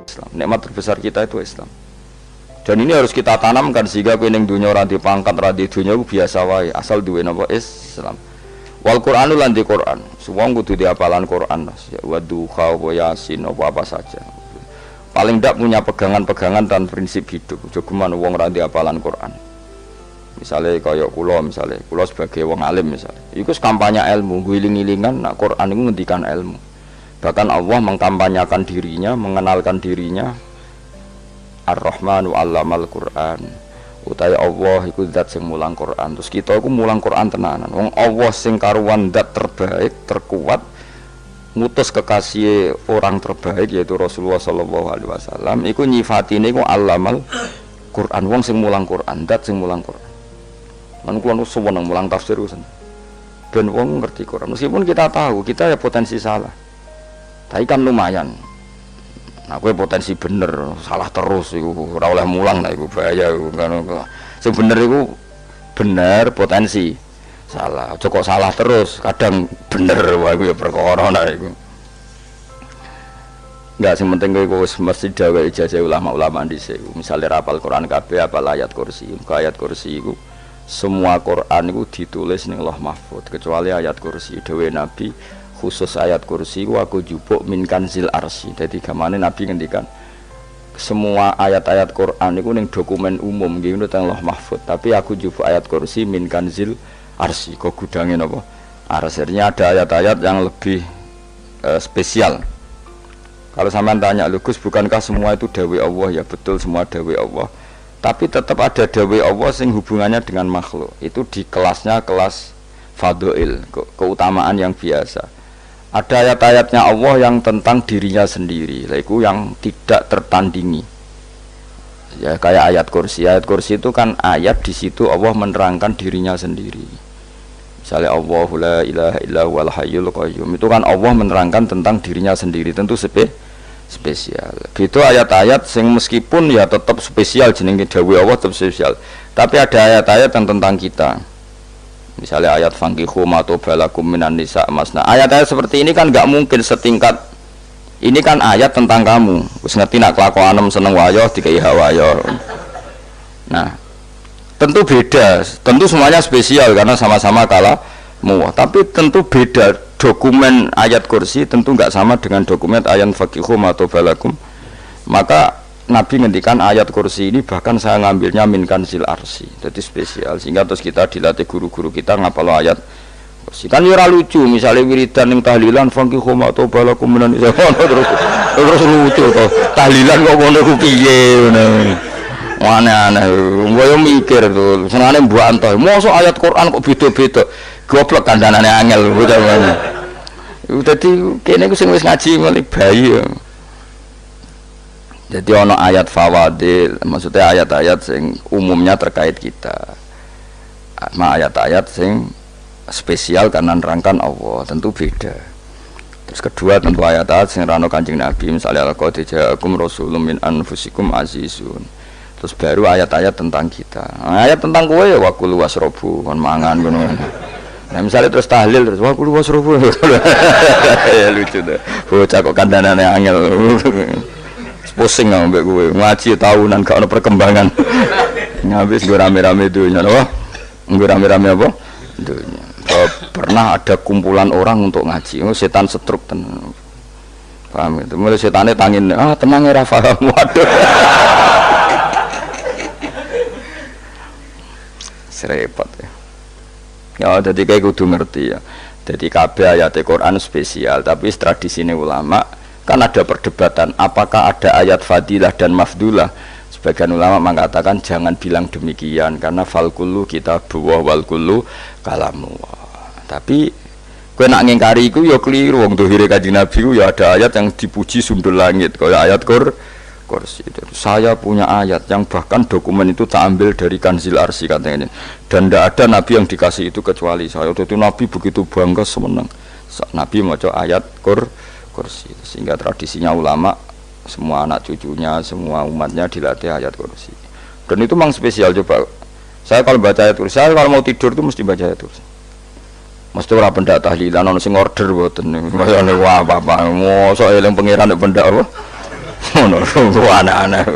Islam. Nikmat terbesar kita itu Islam. Dan ini harus kita tanamkan sehingga kowe ning dunya ora dipangkat, ora di dunya biasa wae, asal duwe napa Islam. Wal Qur'anu lan di Qur'an. Wong kudu diapalan Qur'an. Wa duha wa yasin apa saja. Paling ndak punya pegangan-pegangan dan prinsip hidup. Jogeman wong ora diapalan Qur'an. Misalnya kaya kula sebagai wong alim misalnya. Iku kampanye ilmu, guling-gilingan nak Qur'an iku ngendikan ilmu. Bahkan Allah mengkampanyakan dirinya, mengenalkan dirinya Ar-Rahmanu 'allamal Qur'an. Utawi Allah iku zat sing mulang Qur'an. Terus kita iku mulang Qur'an tenanan. Wong Allah sing karuan zat terbaik, terkuat, ngutus kekasih orang terbaik yaitu Rasulullah sallallahu alaihi wasallam. Iku nyifatine iku 'allamal Qur'an. Wong sing mulang Qur'an, zat sing mulang Qur'an. Lan kula nu seneng mulang tafsir usen. Ben wong ngerti Qur'an. Meskipun kita tahu kita ya potensi salah. Tapi kan lumayan. Nah, kowe potensi bener, salah terus iku ora oleh mulang, nah iku bahaya iku kan. Sing bener iku bener potensi. Salah, aja kok salah terus, kadang bener wae iku ya perkara nah iku. Enggak sing penting kowe wis mesti dawe ijazah ulama-ulama dhisik. Misale rapal Quran kabeh apal ayat kursi. Ayat kursi iku semua Quran iku ditulis ning Lauh Mahfuz kecuali ayat kursi dhewe Nabi. Khusus ayat kursi aku jupuk min kanzil arsy. Jadi gamane Nabi ngendikan semua ayat-ayat Quran itu ning dokumen umum nggih teng Lauh Mahfuz, tapi aku jupuk ayat kursi min kanzil arsy. Kok gudange napa? Arsy-nya ada ayat-ayat yang lebih spesial. Kalau sampean tanya, "Lho Gus, bukankah semua itu dawuh Allah?" Ya betul semua dawuh Allah. Tapi tetap ada dawuh Allah sing hubungannya dengan makhluk. Itu di kelasnya kelas fadhil, keutamaan yang biasa. Ada ayat-ayatnya Allah yang tentang dirinya sendiri, itu yang tidak tertandingi. Ya kayak ayat kursi. Ayat kursi itu kan ayat di situ Allah menerangkan dirinya sendiri. Misalnya Allahu la ilaha illa huwal hayyul qayyum. Itu kan Allah menerangkan tentang dirinya sendiri, tentu spesial. Itu ayat-ayat sing meskipun ya tetap spesial jenenge dawuh Allah tetap spesial. Tapi ada ayat-ayat yang tentang kita. Misalnya ayat fankihu matobalakum minan nisa masna. Ayat-ayat seperti ini kan nggak mungkin setingkat. Ini kan ayat tentang kamu. Wis ngerti nak kelakuanem seneng wayo dikai hawayo. Nah, tentu beda. Tentu semuanya spesial karena sama-sama kalamu. Tapi tentu beda. Dokumen ayat kursi tentu nggak sama dengan dokumen ayat fankihu matobalakum. Maka Nabi ngendikan ayat kursi ini bahkan saya ngambilnya min kanzil arsy, jadi spesial sehingga terus kita dilatih guru-guru kita ngapal ayat kursi. Kan ora lucu misalnya wiridan ning tahlilan fankihu ma tobalakum minan nisa terus lucu to. Tahlilan kok ngono ku piye ngono. Aneh-aneh. Ngoyo mikir to, senane mbok antoh. Mosok ayat Quran kok beda-beda. Goblok kandhanane angel utamane. Dadi kene ku sing wis ngaji mulai bayi ya. Jadi ono ayat fawadil, maksudnya ayat-ayat sing umumnya terkait kita. Ayat-ayat sing spesial karena nerangkan Allah, tentu beda. Terus kedua tentu ayat-ayat sing rano Kanjeng Nabi, misalnya laqad ja'akum rasulun min anfusikum azizun. Terus baru ayat-ayat tentang kita. Ayat tentang kowe ya waqulu wasrobu, kon mangan ngono. Nah misalnya terus tahlil terus waqulu wasrobu. Ya lucu tuh. Bocah kok kandhanane angel. Pusing ambek gue ngaji tahunan gak ada perkembangan. Habis gue rame-rame dunya apa? Gue rame-rame apa? Dunya. Pernah ada kumpulan orang untuk ngaji. Setan setruk tenan. Paham itu? Mulai setannya tangin, tenang ya paham. Waduh. Serepot ya. Ya jadi kayak kudu ngerti ya. Jadi kabeh ayat Quran spesial, tapi tradisine ulama kan ada perdebatan apakah ada ayat fadilah dan mafdulah. Sebagian ulama mengatakan jangan bilang demikian karena fal kullu kitabullah wal kullu kalamullah. Tapi kowe nak ngingkari iku ya keliru. Wong dohire Kanjeng Nabi ku ya ada ayat yang dipuji sundul langit kaya ayat kursi. Saya punya ayat yang bahkan dokumen itu tak ambil dari kanzil arsy katanya ini. Dan tidak ada nabi yang dikasih itu kecuali saya. Itu nabi begitu bangga senang. Nabi maca ayat kursi, sehingga tradisinya ulama semua anak cucunya semua umatnya dilatih ayat kursi. Dan itu memang spesial. Coba saya kalau baca ayat kursi, saya kalau mau tidur itu mesti baca ayat kursi. Mesti ora pendak tahlilan ono sing order mboten. Masane wah apa-apa. Mosok eling pangeran nek pendak apa? Ngono anak-anak.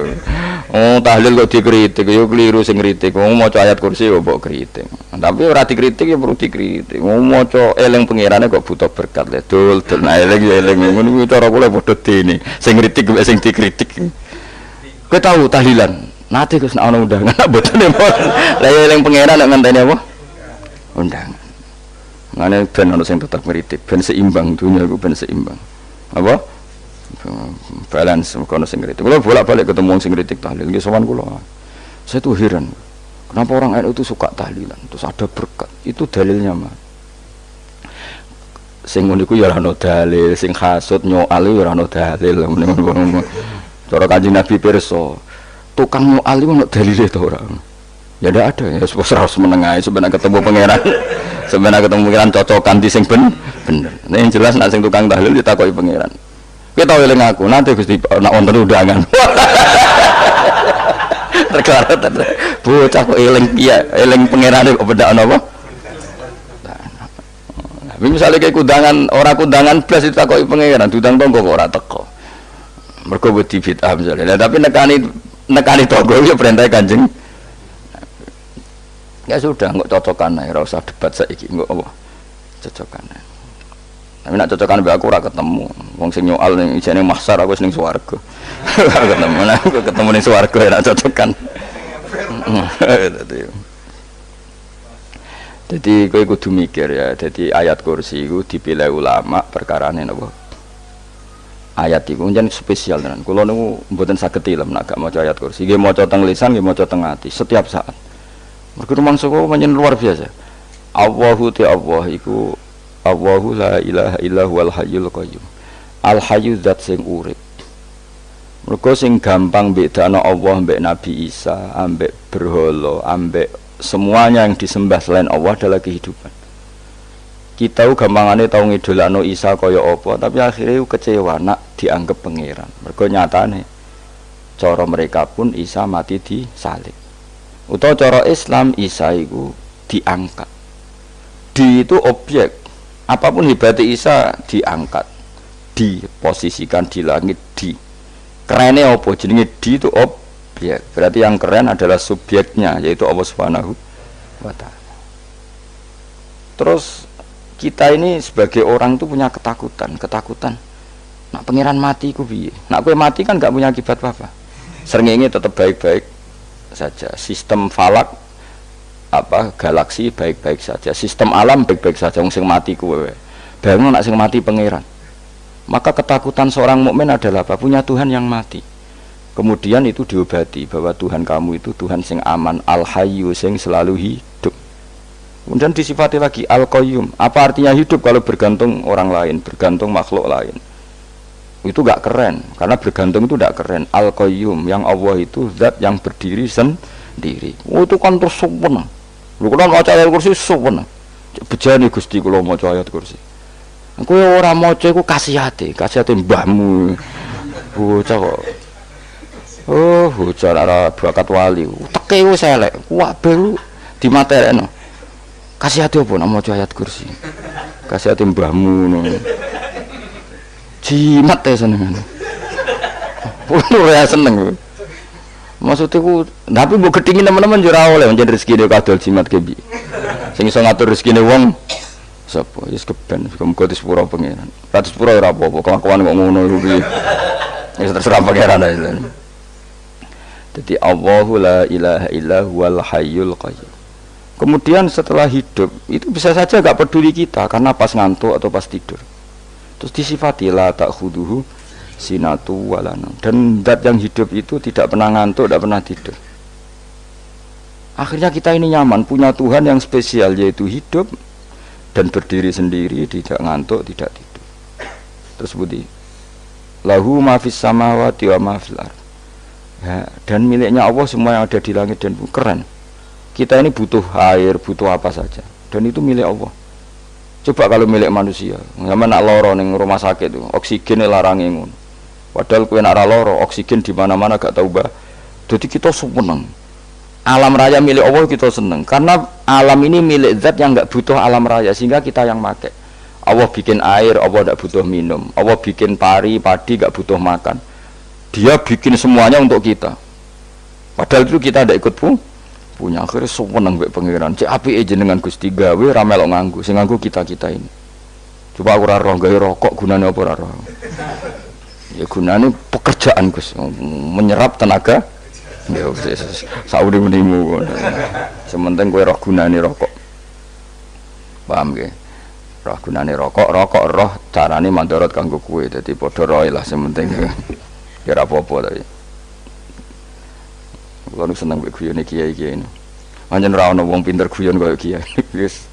Oh, tahlil kok dikritik, yo keliru sing kritik. Wong maca ayat kursi yo mbok kritik. Tapi ora dikritik ya perlu dikritik. Wong maca eling pangerane kok butuh berkat le. Dul nah eling yo eling ngono kuwi cara kula padha dene. Sing kritik mek sing dikritik. Kowe tahu tahlilan? Nate Gus nek ana undangan mboten mboten. Lah eling pangeran nek ngenteni apa? Undangan. Ngene ben ana sing tetep kritik, ben seimbang dunia iku ben seimbang. Apa? Balance kono sing kritik. Kula bolak-balik ketemu wong sing kritik tahlil nggih sowan kula. Saya tuh heran. Kenapa orang NU itu suka tahlilan? Terus ada berkat. Itu dalilnya mah. Sing ngono iku ya ora ono dalil, sing hasud nyoal ya ora ono dalil. Cara Kanjeng Nabi pirsa, tukang nyoal iku ono dalile to ora? Ya ndak ada ya, harus menengahi sebenarnya ketemu pangeran. Sebenarnya ketemu pangeran cocokan di sing bener. Nah, yang jelas nek sing tukang tahlil ditakoki pangeran. Kita tahu eling aku, nanti Gusti nak wonten undangan. Terkara bocah kok eling iya, eling pangerane kok beda napa? Nah, misalnya kayak kundangan, orang kundangan plus itu takoki pangeran, diundang tonggo kok ora teko. Mergo wedi bid'ah misalnya. Nah, tapi nekani tonggo ya perintah Kanjeng. Ya sudah, nggak cocokan ae, ora usah debat saiki, nggak apa. Cocokan ae. Tapi nak cocokan mbek aku ora ketemu. Wong sing nyoal ning ijene mahsyar aku ning swarga. Ketemu aku ketemu ning swarga ora cocokan. Jadi kowe kudu mikir ya. Jadi ayat kursi iku dipilih ulama perkarane napa? Ayat iku njen spesial tenan. Kula niku mboten saged ilem nek gak maca ayat kursi. Nggih maca teng lisan, nggih maca teng ati setiap saat. Mergo mangsa kok pancen luar biasa. Allahu ta Allah iku Allahu la ilaha illa huwal hayyul qayyum. Al hayyu zat sing urip. Mergo sing gampang bedakno Allah mbek Nabi Isa, ambek berhala, ambek semuanya yang disembah selain Allah adalah kehidupan. Kita gampangane tau ngidolakno Isa kaya apa, tapi akhirnya kecewa nak dianggap pangeran. Mergo nyatane cara mereka pun Isa mati disalib. Utawa cara Islam Isa iku diangkat. Di itu objek. Apapun hebatnya Isa diangkat, diposisikan di langit, di kerennya apa? Jenenge di itu objek. Berarti yang keren adalah subjeknya, yaitu Allah Subhanahu wa Ta'ala. Terus kita ini sebagai orang itu punya ketakutan. Nak pangeran mati ku piye? Nak kowe mati kan gak punya akibat apa-apa. Srengenge tetap baik-baik saja. Sistem falak galaksi baik-baik saja, sistem alam baik-baik saja. Wong sing mati kuwe bangun nak sing mati pangeran. Maka ketakutan seorang mukmin adalah apa? Punya Tuhan yang mati. Kemudian itu diobati bahwa Tuhan kamu itu Tuhan sing aman, al hayyu sing selalu hidup. Kemudian disifati lagi al qayyum. Apa artinya hidup kalau bergantung orang lain, bergantung makhluk lain? Itu gak keren, karena bergantung itu gak keren. Al qayyum, yang Allah itu zat yang berdiri sendiri. Oh, itu kan terus sempurna. Lho kula maca ayat kursi suwen. Bejane Gusti kula maca ayat kursi. Kowe ora maca iku kasihate mbahmu. Bocah kok. Oh, bocah ora bakat wali. Teke wis elek, kabeh dimaterekno. Kasihate apa nek maca ayat kursi? Kasihate mbahmu ngono. Jimat ya senengan. Ora seneng. Maksudnya ku, tapi mbok gedhingi teman-teman yo ora oleh njen rezekine kadol jimat ke piye. Sing iso ngatur rezekine wong sapa? Wis keben, muga disepuro pangeran. Ra disepuro ora apa-apa, kelakuan kok ngono iku piye. Wis terserah pangeran ae. Jadi Allahu la ilaha illa huwal hayyul qayyum. Kemudian setelah hidup itu bisa saja gak peduli kita karena pas ngantuk atau pas tidur. Terus disifati la ta'khuduhu sinatu walana, dan zat yang hidup itu tidak pernah ngantuk, tidak pernah tidur. Akhirnya kita ini nyaman punya Tuhan yang spesial, yaitu hidup dan berdiri sendiri, tidak ngantuk, tidak tidur. Terus budi lahu ma fis samawati wa ma fil ardh. Ya, dan miliknya Allah semua yang ada di langit dan bumi. Keren. Kita ini butuh air, butuh apa saja, dan itu milik Allah. Coba kalau milik manusia, zaman nak loro ning rumah sakit itu, oksigen larange ngono. Padahal kowe nak ora loro, oksigen di mana-mana gak tahu bah. Jadi kita seneng. Alam raya milik Allah kita seneng, karena alam ini milik zat yang enggak butuh alam raya, sehingga kita yang pakai. Allah bikin air, Allah enggak butuh minum. Allah bikin padi enggak butuh makan. Dia bikin semuanya untuk kita. Padahal itu kita tidak ikut punya. Akhirnya seneng mbek pangeran. Cek apike jenengan Gusti gawe ra melok nganggo. Sing nganggo kita-kita ini. Coba aku ora roh gawe rokok gunane apa ora roh. Ya gunane pekerjaan Gus, menyerap tenaga. Ya wis sauri menimu. Sementing kowe roh gunane rokok. Paham nggih? Roh gunane rokok roh carane mandorot kanggo kowe. Dadi padha roe lah sementing. Ya ora apa-apa tapi. Kulo seneng mbek guyone kiai-kiai ini. Pancen ora ana wong pinter guyon kaya kiai. Wis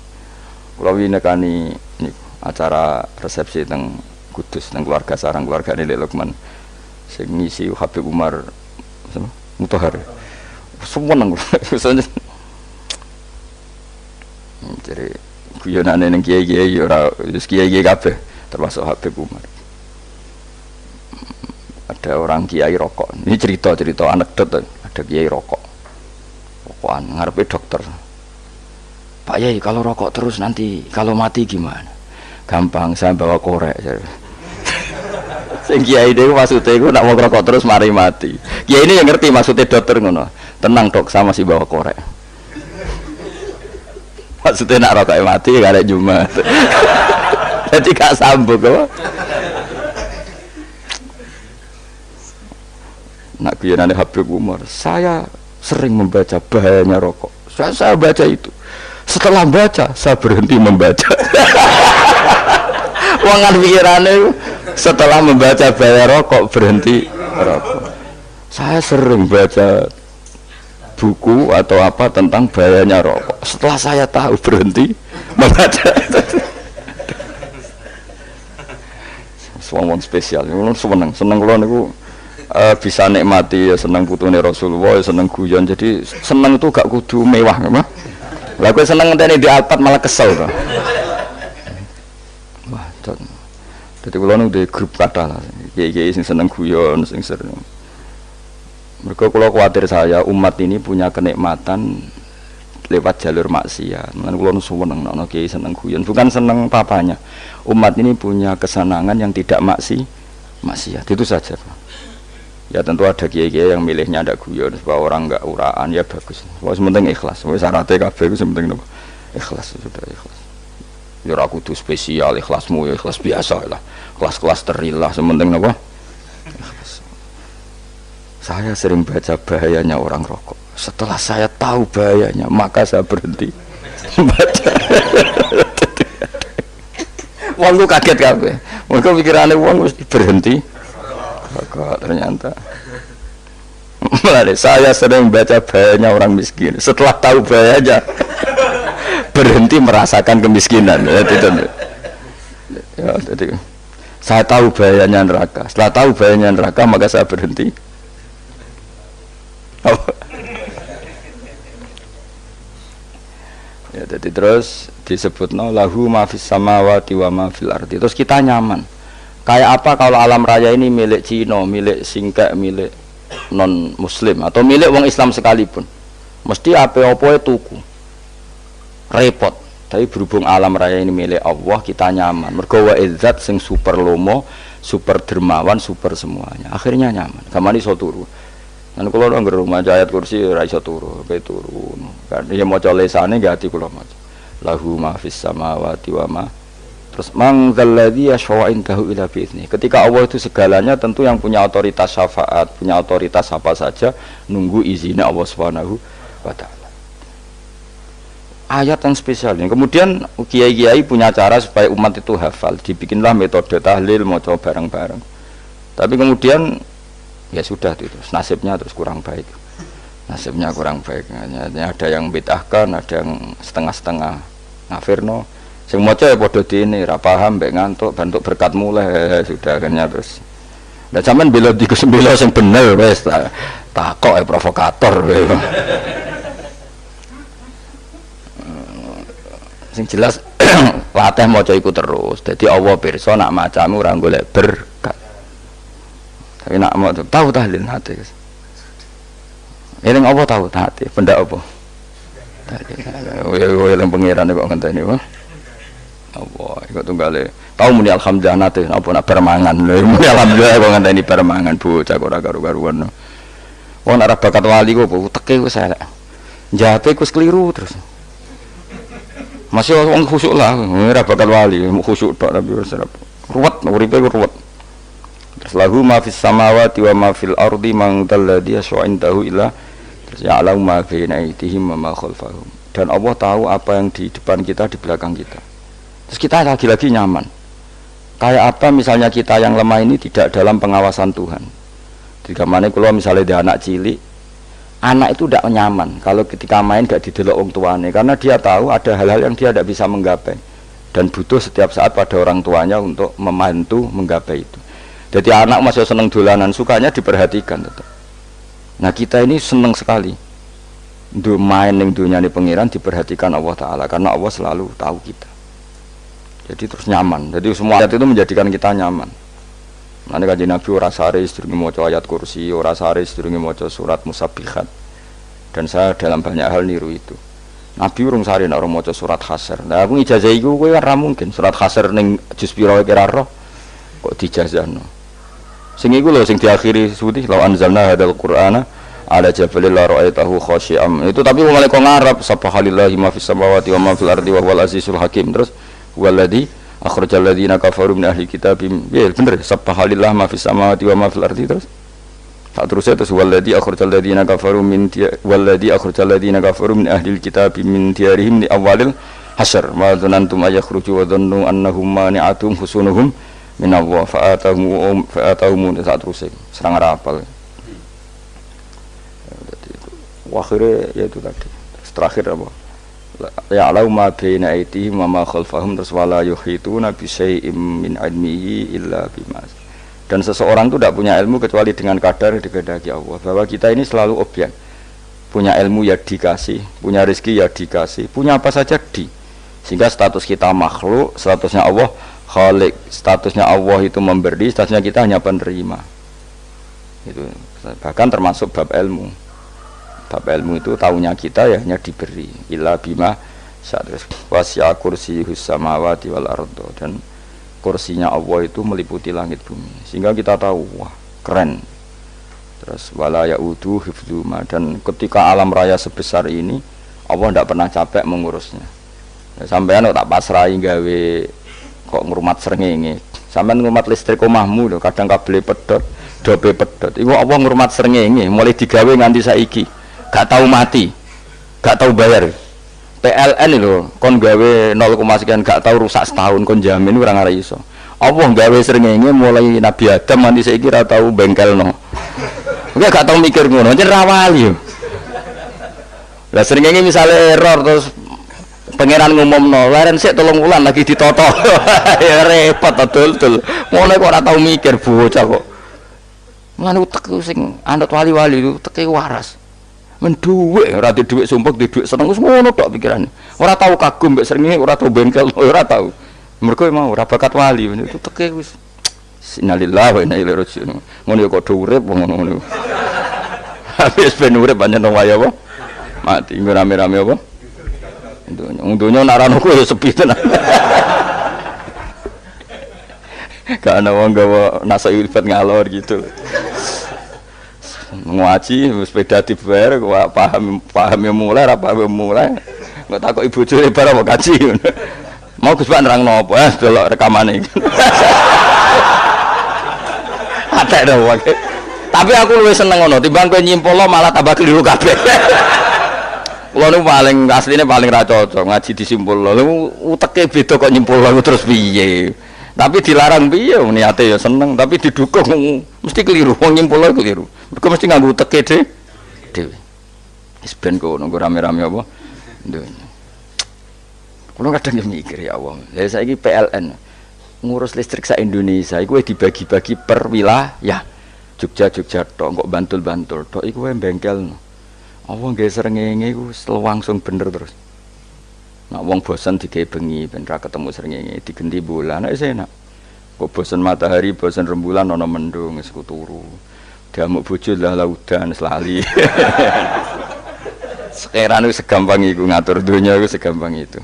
kulo winekani niku acara resepsi teng Kudus teng keluarga sarang keluargane Lek Lukman. Sing ngisi Habib Umar Mutahar. Seneng kulo. Jadi guyonane ning kiai-kiai ora wis kiai-kiai kabeh termasuk Habib Umar. Ada orang kiai rokok. Ini cerita anekdot. Ada kiai rokokan ngarepe dokter. Pak Yai, kalau rokok terus nanti kalau mati gimana? Gampang, saya bawa korek. Sing kiai dhewe maksudnya iku nak mau rokok terus mari mati. Kiai ini yang ngerti maksudnya dokter ngono. Tenang dok, sama si bawa korek. Maksudnya nak rokok mati gak ada Jumat. Jadi gak sambung kok. Nak guyonane Habib Umar, saya sering membaca bahayanya rokok. Saya baca itu. Setelah baca, saya berhenti membaca. Wangan pikirannya setelah membaca bahaya rokok berhenti rokok. Saya sering baca buku atau apa tentang bahayanya rokok. Setelah saya tahu berhenti membaca. Suwang spesial, seneng kalau niku. Bisa nikmati ya seneng putune Rasulullah, ya seneng guyon. Jadi seneng itu gak kudu mewah, mah. Lah kowe seneng ngenteni di Alphard malah kesel to. Wah, dadi kula nu di grup kathah lah. Kiai-kiai sing seneng guyon, sing sering. Mergo kula kuwatir saya umat ini punya kenikmatan lewat jalur maksiat. Mulane kula nu seneng ana kiai seneng guyon, bukan seneng papanya. Umat ini punya kesenangan yang tidak maksiat. Itu saja. Ya tentu ada kiai-kiai yang milihnya ada guyon supaya orang enggak uraan ya bagus. Wah sementing ikhlas. Wis syaratnya kabeh iku sementing napa? Ikhlas sudah ikhlas. Ya ora kudu spesial ikhlasmu ya ikhlas biasa lah. Kelas-kelas terilah sementing napa? Ikhlas. Saya sering baca bahayanya orang rokok. Setelah saya tahu bahayanya, maka saya berhenti baca. Wong ku kaget kabeh. Mergo pikirane wong wis berhenti rokok ternyata. Saya sering baca bahayanya orang miskin. Setelah tahu bahayanya berhenti merasakan kemiskinan. Ya, jadi saya tahu bahayanya neraka. Setelah tahu bahayanya neraka maka saya berhenti. Ya, jadi terus disebutno lahu ma fis samawati wa ma fil ardi. Terus kita nyaman. Kayak apa kalau alam raya ini milik Cina, milik Singkek, milik non Muslim atau milik wong Islam sekalipun, mesti apa-apa tuku, repot. Tapi berhubung alam raya ini milik Allah, kita nyaman. Mergo wa izzat sing super lomo, super dermawan, super semuanya. Akhirnya nyaman. Kamane iso turu. Lan kula nang rumah ayat kursi ora iso turu, pe turu. Kan ya maca lesane nggih ati kula maca. Lahu ma fis samawati wa ma. Terus mangzalladzi yashfa'u indahu illa bi'izni. Ketika Allah itu segalanya, tentu yang punya otoritas syafaat, punya otoritas apa saja, nunggu izinnya Allah Subhanahu wa taala. Ayat yang spesial ini. Kemudian kiai-kiai punya cara supaya umat itu hafal, dibikinlah metode tahlil maca bareng-bareng. Tapi kemudian ya sudah itu, nasibnya terus kurang baik. Nasibnya kurang baik. Ada yang bid'ahkan, ada yang setengah-setengah ngafirno. Sing maca ya padha dene, ra paham mbek ngantuk, bentuk berkat mulai sudah akhirnya terus. Lah sampean bela dikesembela sing bener wis takok provokator. Sing jelas latih maca iku terus. Dadi Allah pirsa nak macamu ora golek berkat. Tapi nak mau tahu tahlil hati. Eling apa tahu hati, benda apa? Tahlil. Eling pangeran kok ngenteni wae. Apa iku tunggale. Tau muni alhamdulillah nate apa nak permangan. Muni alhamdulillah kok ngenteni permangan bocah ora karo-karuan. Wong ora bakat wali kok teke wis elek. Jape wis keliru terus. Masih wong khusyuk lah, ora bakat wali, khusyuk tok tapi wis ruwet, uripe ruwet. Terus lahu ma fis samawati wa ma fil ardi man dalladhi yash'indahu illa terus ya'lamu ma baina aydihim wa ma khalfahum. Dan Allah tahu apa yang di depan kita, di belakang kita. Terus kita lagi-lagi nyaman. Kayak apa misalnya kita yang lemah ini tidak dalam pengawasan Tuhan. Jika mana kalau misalnya dia anak cilik, anak itu tidak nyaman kalau ketika main gak didelok wong tuane, karena dia tahu ada hal-hal yang dia tidak bisa menggapai dan butuh setiap saat pada orang tuanya untuk membantu menggapai itu. Jadi anak masih seneng dolanan, sukanya diperhatikan tetap. Nah kita ini seneng sekali untuk main yang dunia ini pengiran diperhatikan Allah Ta'ala, karena Allah selalu tahu kita. Jadi terus nyaman. Jadi semua ayat itu menjadikan kita nyaman. Nanti kajian Nabi ora sare sedurunge maca ayat kursi, ora sare sedurunge maca surat musabbihat. Dan saya dalam banyak hal niru itu. Nabi urung sare nek ora maca surat Hasr. Nah aku ijazah iku kowe ora mungkin surat Hasr ning juz pira kira roh kok dijazahno. Sing iku lho sing diakhiri suti law anzalna hadzal qur'ana ala jabalil la ra'aitahu khashi'am. Itu tapi wong kok ngarep subhanallahi ma fis samawati wa ma fil ardi wa huwal azizul hakim. Terus waladhi akhrajal ladzina kafaru min ahli kitabim. Ya bener subhanallah ma fis samawati wa ma fil ardi terus. Tak terusnya terus waladhi akhrajal ladzina kafaru min waladhi akhrajal ladzina kafaru min ahli kitabim min diyarihim li awalil hasyr. Ma dzanantum ayakhruju wa dhannu annahum mani'atum husunuhum min Allah fa'atahum tak terusnya serang rapal. Akhirnya yaitu tadi. Terakhir apa? Ya'lamu ma baina aydihim wa ma khalfahum terus wala yuhituna bi syai'in min ilmihi illa bima. Dan seseorang itu tidak punya ilmu kecuali dengan kadar dikehendaki Allah. Bahwa kita ini selalu objek. Punya ilmu ya dikasih, punya rezeki ya dikasih, punya apa saja di. Sehingga status kita makhluk, statusnya Allah khalik, statusnya Allah itu memberi, statusnya kita hanya penerima. Itu bahkan termasuk bab ilmu. Bab ilmu itu tahunya kita ya hanya diberi illa bima sya'ris wasi'a kursiyus samawati wal ardo, dan kursinya Allah itu meliputi langit bumi sehingga kita tahu wah keren. Terus wala ya'udu hifdzuma, dan ketika alam raya sebesar ini Allah tidak pernah capek mengurusnya. Ya, sampean tak pasrahi gawe kok ngrumat srengenge, sampean ngrumat listrik omahmu lho kadang kabel pedhot dobe pedhot iku Allah ngrumat srengenge mulai digawe nganti saiki gak tahu mati, gak tahu bayar. PLN itu kon gawe 0, sekian gak tahu rusak setahun kon jamin ora ngara iso. Allah gawe srengenge mulai Nabi Adam nanti saiki ora tahu bengkelno. Oke gak tahu mikir ngono, jen rawali yo. Lah srengenge misale error terus pangeran ngumumno, leren sik 3 wulan lagi ditoto. Ya repot dul. Ngono kok ora tahu mikir bocah kok. Lan utek sing anut wali-wali itu teke waras. Menduwe ora di dhuwit sumpek di dhuwit seneng wis ngono tok pikirane. Ora tahu kagum mbek srengenge, ora tahu bengkel, ora tahu. Mergo mau ora bakat wali itu teke wis innalillahi wa inna ilaihi raji'un. Ngono ya kok urip ngono. Habis ben urip pancen wae apa? Mati nggo rame-rame apa? Untunya nak rano ku ya sepi tenan. Karena wong gawa nasa ilfat ngalor gitu. Ngaji sepeda dibayar paham yang mulai apa yang mulai nggak takut ibu curi barang mau kaji mau Gus Pak nerangno apa delok rekamane ada dong tapi aku lebih seneng ngono timbang kowe nyimpolo malah tambah keliru kabeh. Kulo nu paling asline paling ra cocok ngaji disimpul lho uteke beda kok nyimpul terus piye. Tapi dilarang piye niate ya seneng tapi didukung mesti keliru wong nyimpul keliru. Mergo mesti nganggo teke dhewe. Wis ben kono rame-rame apa donya. Kulo kadang yo mikir ya Allah. Lah saiki PLN ngurus listrik sak Indonesia iku dibagi-bagi per wilayah. Jogja tok kok Bantul tok iku wae bengkelno. Allah nggih srengenge iku langsung bener terus. Nak wong bosan digawe bengi ben ra ketemu srengenge digenti bola nek enak. Kok bosan matahari, bosan rembulan ana mendung wis turu. Diamuk bojo lah laudan selali. Sekarang itu segampang itu ngatur dunia itu segampang itu.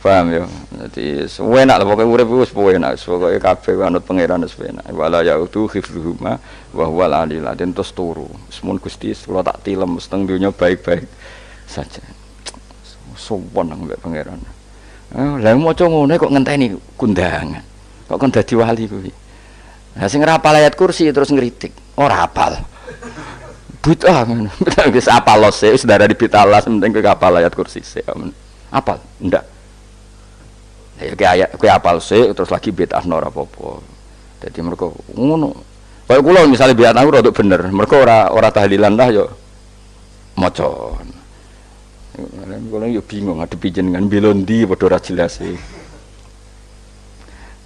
Paham ya. Jadi enak lah pokoke urip wis enak, pokoke kabeh anut pangeran wis enak. Wala yautu khifruhuma wa huwal alil azim terus turu. Semun Gusti kula tak tilem seteng donya baik-baik saja. Sowan nang mbek pangeran. Lah maca ngene kok ngenteni kundangan. Kok kon dadi wali kuwi. Lah sing rapal ayat kursi terus ngritik. Ora hafal. Bid'ah ngono. Wis apal lose wis darah dibitalas penting kowe hafal ayat kursi sik. Apal? Ndak. Ya kayak apal sih terus lagi bid'ah ora apa-apa. Dadi mergo ngono. Kaya kula misale bid'ah aku rada bener, mergo ora tahlilan lah yo maca. Kula yo bingung ngadepi jenengan belondi padha ora jelas e.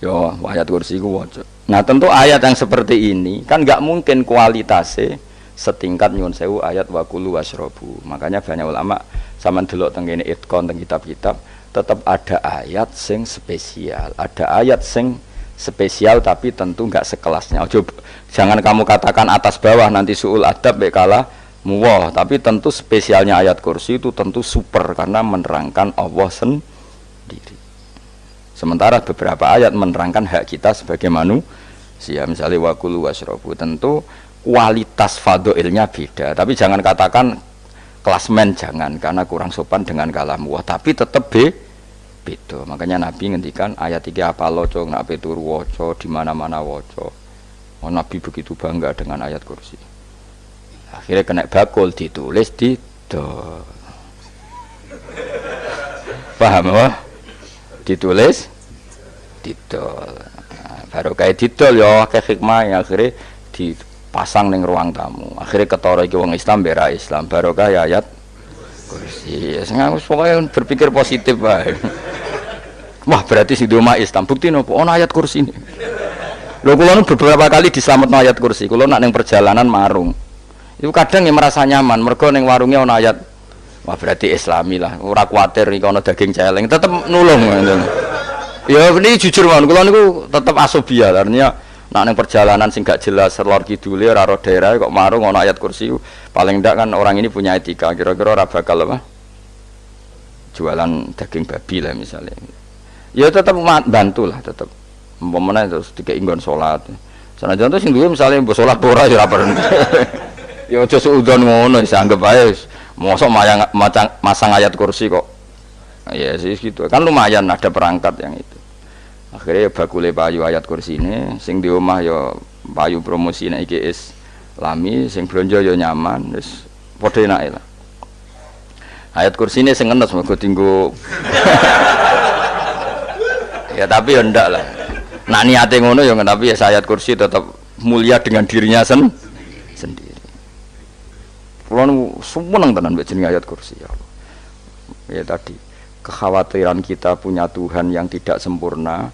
Yo ayat kursi ku waca. Nah, tentu ayat yang seperti ini kan enggak mungkin kualitasnya setingkat nyuwun sewu ayat wa kulu wasrobu. Makanya banyak ulama sampean delok teng kene itqon teng kitab-kitab tetap ada ayat sing spesial, ada ayat sing spesial tapi tentu enggak sekelasnya. Jangan kamu katakan atas bawah nanti suul adab bekala muwah, tapi tentu spesialnya ayat kursi itu tentu super karena menerangkan Allah sendiri. Sementara beberapa ayat menerangkan hak kita sebagai manusia, misalnya wa kulu wasrobu, tentu kualitas fadhilnya beda. Tapi jangan katakan klasmen, jangan, karena kurang sopan dengan kalam wah, tapi tetap beda. Makanya Nabi ngendikan ayat 3 apa loco nak turu waca di mana-mana waca. Oh, Nabi begitu bangga dengan ayat kursi. Akhirnya kena bakul ditulis didol. Paham wah? Ditulis didol. Nah, baru kayak didol ya akeh hikmah yang akhirnya dipasang ning ruang tamu. Akhirnya ketara iki wong Islam bera Islam barokah ya ayat kursi. Wis pokoke berpikir positif wae. Wah, berarti sing di omah Islam bukti nopo ana ayat kursi ini. Lho kula nu beberapa kali diselametno ayat kursi. Kula nak ning perjalanan marung. Itu kadang ya merasa nyaman mergo ning warunge ana ayat. Wah, berarti Islami lah. Ora kuwatir iki ana daging celeng, tetep nulung ngoten. Ya ini jujur mawon kula niku tetep asobia artinya nak ning perjalanan sing gak jelas lor kidule ora ro daerah kok marung ana ayat kursi paling ndak kan orang ini punya etika kira-kira ora bakal apa jualan daging babi lah misalnya. Ya tetap bantu lah tetap umpamane terus dikek nggon salat. Sanajan to sing duwe misale mbok salat ora ya ora perlu. Ya aja suudon ngono wis anggap ae mosok masang ayat kursi kok. Ya sih gitu. Kan lumayan ada perangkat yang itu. Akhirnya bakule payu ayat kursi ini sing di omah ya payu promosi nek iki Islami sing blonjo ya nyaman wis padha enake lah. Ayat kursi ini sing ngenes mergo tinggo. Ya tapi ya ndak lah. Nak niate ngono ya tapi ya ayat kursi tetap mulia dengan dirinya sendiri. Kulo seneng tenan mbek jeneng ayat kursi ya Allah. Ya tadi kekhawatiran kita punya Tuhan yang tidak sempurna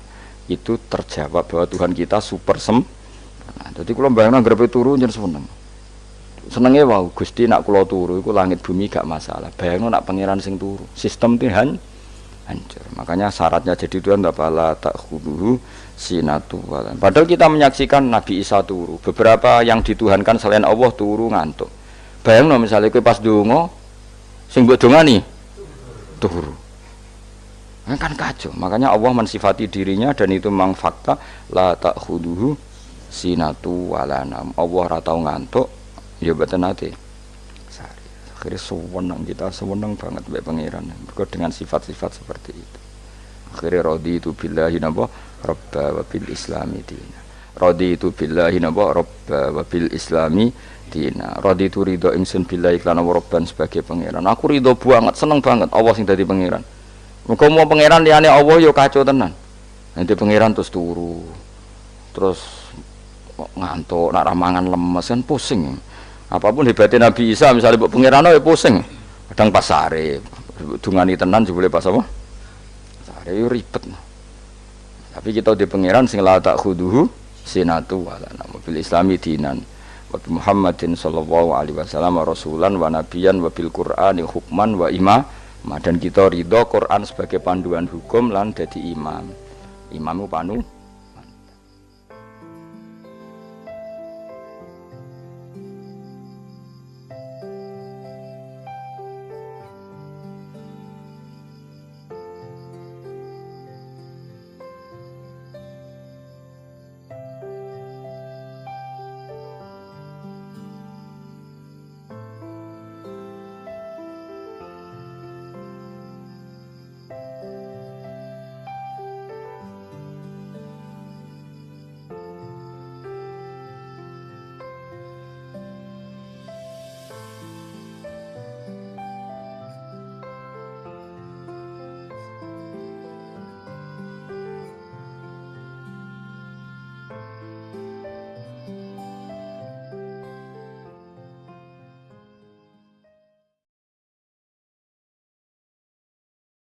itu terjawab bahwa Tuhan kita super sempurna. Jadi kula bayangno grepe turu njen seneng. Senenge wae Gusti nak kula turu iku langit bumi gak masalah. Bayangno nak pangeran sing turu, sistem Tuhan hancur. Makanya syaratnya jadi Tuhan bala takhuduhu sinatu wala. Padahal kita menyaksikan Nabi Isa turu. Beberapa yang dituhankan selain Allah turu ngantuk. Bayangno misalnya kowe pas donga sing mbok dongani turu. Kan kacau. Makanya Allah mensifati dirinya dan itu memang fakta la takhuduhu sinatu wala nam. Allah ora tau ngantuk, ya mboten nate. Akhirnya sewenang kita sewenang banget mbek pangeran mergo dengan sifat-sifat seperti itu. Akhirnya raditu billahi napa rabba wa bil islami dina. Raditu billahi napa rabba wa bil islami dina. Raditu ridho ingsun billahi lan rabban sebagai pangeran. Aku ridho banget, seneng banget Allah sing dadi pangeran. Muga mau pangeran liyane Allah ya kacau tenan. Nanti pangeran terus turu. Terus ngantuk, nak ramangan lemes kan pusing. Apapun hebatnya Nabi Isa misalnya buat pangeran ya pusing. Kadang pas sare, dungani tenan jebule pas apa? Sare yo ribet. Tapi kita di pangeran sing la takhuduhu sinatu wala nama bil islami dinan wa Muhammadin sallallahu alaihi wasallam rasulan wa nabiyan wa bil Qur'ani hukman wa imam. Dan kita ridho Quran sebagai panduan hukum lan dadi imam. Imamu panu